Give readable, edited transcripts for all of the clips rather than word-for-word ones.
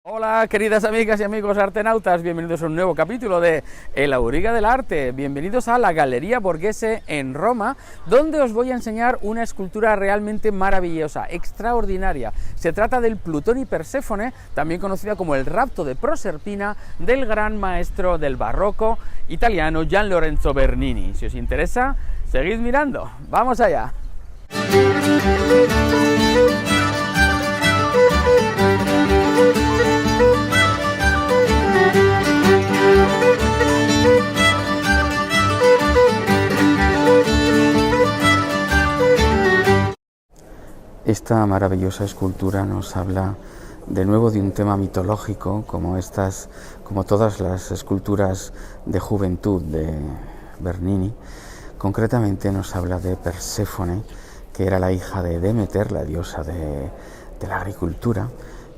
Hola queridas amigas y amigos artenautas, bienvenidos a un nuevo capítulo de El Auriga del Arte, bienvenidos a la Galería Borghese en Roma, donde os voy a enseñar una escultura realmente maravillosa, extraordinaria. Se trata del Plutón y Perséfone, también conocida como el rapto de Proserpina, del gran maestro del barroco italiano Gian Lorenzo Bernini. Si os interesa, seguid mirando, ¡vamos allá! Esta maravillosa escultura nos habla de nuevo de un tema mitológico, como todas las esculturas de juventud de Bernini. Concretamente nos habla de Perséfone, que era la hija de Demeter, la diosa de la agricultura,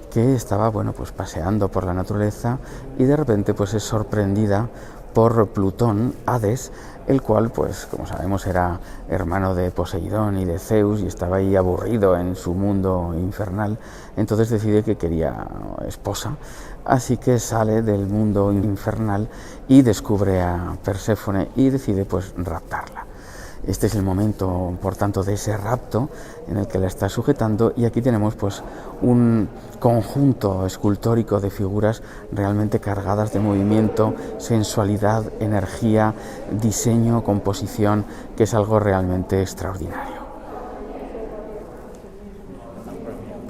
que estaba paseando por la naturaleza y de repente es sorprendida por Plutón, Hades, el cual, como sabemos, era hermano de Poseidón y de Zeus y estaba ahí aburrido en su mundo infernal. Entonces decide que quería esposa, así que sale del mundo infernal y descubre a Perséfone y decide raptarla. Este es el momento, por tanto, de ese rapto en el que la está sujetando, y aquí tenemos un conjunto escultórico de figuras realmente cargadas de movimiento, sensualidad, energía, diseño, composición, que es algo realmente extraordinario.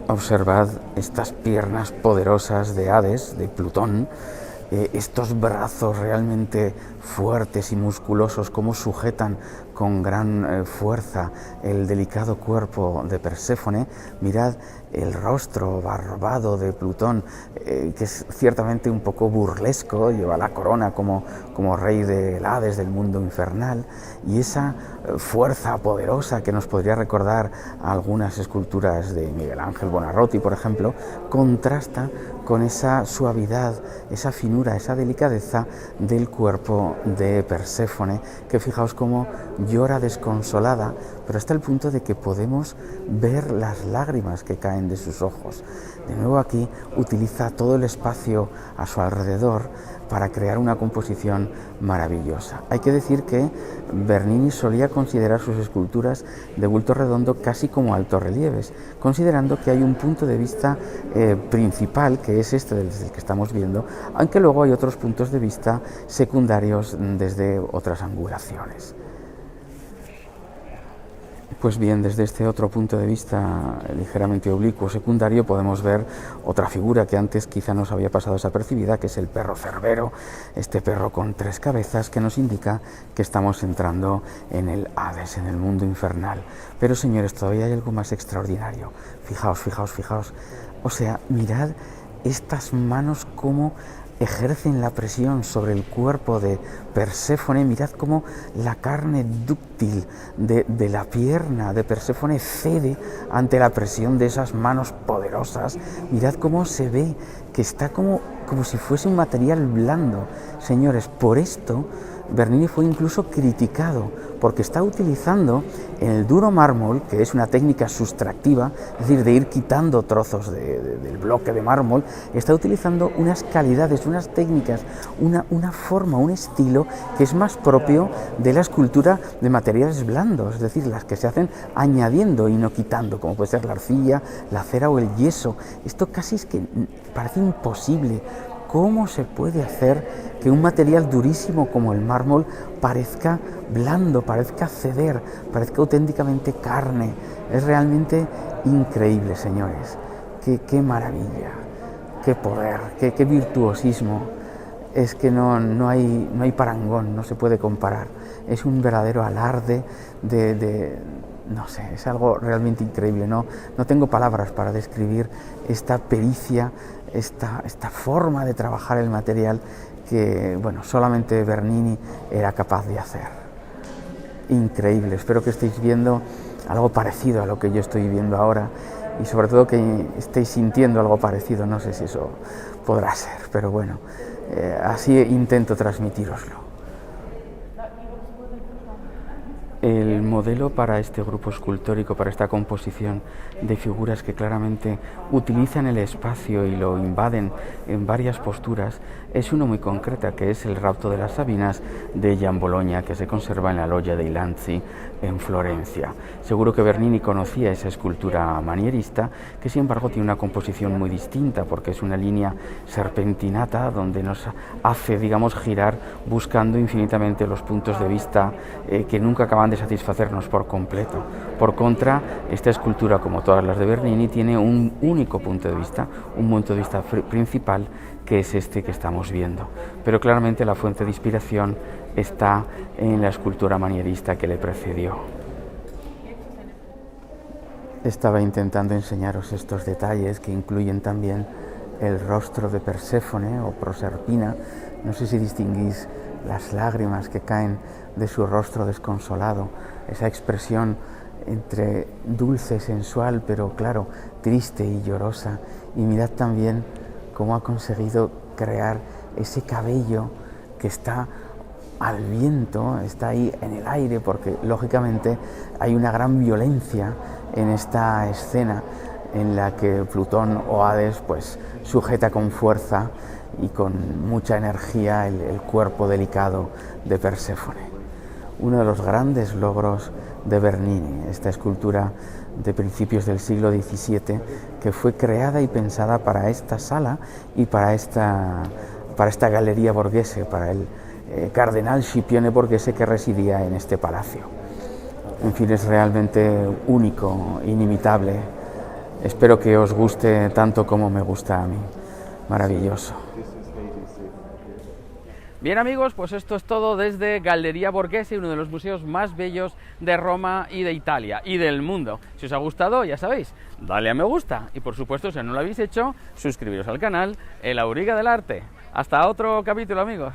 Observad estas piernas poderosas de Hades, de Plutón, estos brazos realmente fuertes y musculosos, cómo sujetan con gran fuerza el delicado cuerpo de Perséfone. Mirad el rostro barbado de Plutón, que es ciertamente un poco burlesco, lleva la corona como rey del Hades, del mundo infernal, y esa fuerza poderosa que nos podría recordar a algunas esculturas de Miguel Ángel Buonarroti, por ejemplo, contrasta con esa suavidad, esa finura, esa delicadeza del cuerpo de Perséfone, que fijaos cómo llora desconsolada, pero hasta el punto de que podemos ver las lágrimas que caen de sus ojos. De nuevo aquí utiliza todo el espacio a su alrededor para crear una composición maravillosa. Hay que decir que Bernini solía considerar sus esculturas de bulto redondo casi como altorrelieves, considerando que hay un punto de vista principal, que es este desde el que estamos viendo, aunque luego hay otros puntos de vista secundarios desde otras angulaciones. Pues bien, desde este otro punto de vista ligeramente oblicuo secundario podemos ver otra figura que antes quizá nos había pasado desapercibida, que es el perro Cerbero, este perro con 3 cabezas que nos indica que estamos entrando en el Hades, en el mundo infernal. Pero señores, todavía hay algo más extraordinario. Fijaos. O sea, mirad estas manos cómo ejercen la presión sobre el cuerpo de Perséfone. Mirad cómo la carne dúctil de la pierna de Perséfone cede ante la presión de esas manos poderosas. Mirad cómo se ve que está como si fuese un material blando. Señores, por esto Bernini fue incluso criticado, porque está utilizando el duro mármol, que es una técnica sustractiva, es decir, de ir quitando trozos del bloque de mármol. Está utilizando unas calidades, unas técnicas, una forma, un estilo que es más propio de la escultura de materiales blandos, es decir, las que se hacen añadiendo y no quitando, como puede ser la arcilla, la cera o el yeso. Esto casi es que parece imposible. ¿Cómo se puede hacer que un material durísimo como el mármol parezca blando, parezca ceder, parezca auténticamente carne? Es realmente increíble, señores. Qué maravilla, qué poder, qué virtuosismo. Es que no hay parangón, no se puede comparar. Es un verdadero alarde no sé, es algo realmente increíble. No tengo palabras para describir esta pericia, esta forma de trabajar el material que, solamente Bernini era capaz de hacer. Increíble. Espero que estéis viendo algo parecido a lo que yo estoy viendo ahora, y sobre todo que estéis sintiendo algo parecido. No sé si eso podrá ser, pero así intento transmitíroslo. El modelo para este grupo escultórico, para esta composición de figuras que claramente utilizan el espacio y lo invaden en varias posturas, es uno muy concreta, que es el Rapto de las Sabinas de Gian Bologna, que se conserva en la Loggia dei Lanzi en Florencia. Seguro que Bernini conocía esa escultura manierista, que sin embargo tiene una composición muy distinta, porque es una línea serpentinata donde nos hace, digamos, girar buscando infinitamente los puntos de vista que nunca acaban de satisfacernos por completo. Por contra, esta escultura, como todas las de Bernini, tiene un único punto de vista, un punto de vista principal, que es este que estamos viendo. Pero claramente la fuente de inspiración está en la escultura manierista que le precedió. Estaba intentando enseñaros estos detalles que incluyen también el rostro de Perséfone o Proserpina. No sé si distinguís las lágrimas que caen de su rostro desconsolado, esa expresión entre dulce, sensual, pero claro, triste y llorosa. Y mirad también cómo ha conseguido crear ese cabello que está al viento, está ahí en el aire, porque lógicamente hay una gran violencia en esta escena en la que Plutón o Hades pues sujeta con fuerza y con mucha energía el cuerpo delicado de Perséfone. Uno de los grandes logros de Bernini, esta escultura de principios del siglo XVII, que fue creada y pensada para esta sala y para esta Galleria Borghese, para el cardenal Scipione Borghese que residía en este palacio. En fin, es realmente único, inimitable. Espero que os guste tanto como me gusta a mí. Maravilloso. Bien amigos, pues esto es todo desde Galleria Borghese, uno de los museos más bellos de Roma y de Italia y del mundo. Si os ha gustado, ya sabéis, dale a me gusta y por supuesto, si no lo habéis hecho, suscribiros al canal El Auriga del Arte. Hasta otro capítulo amigos.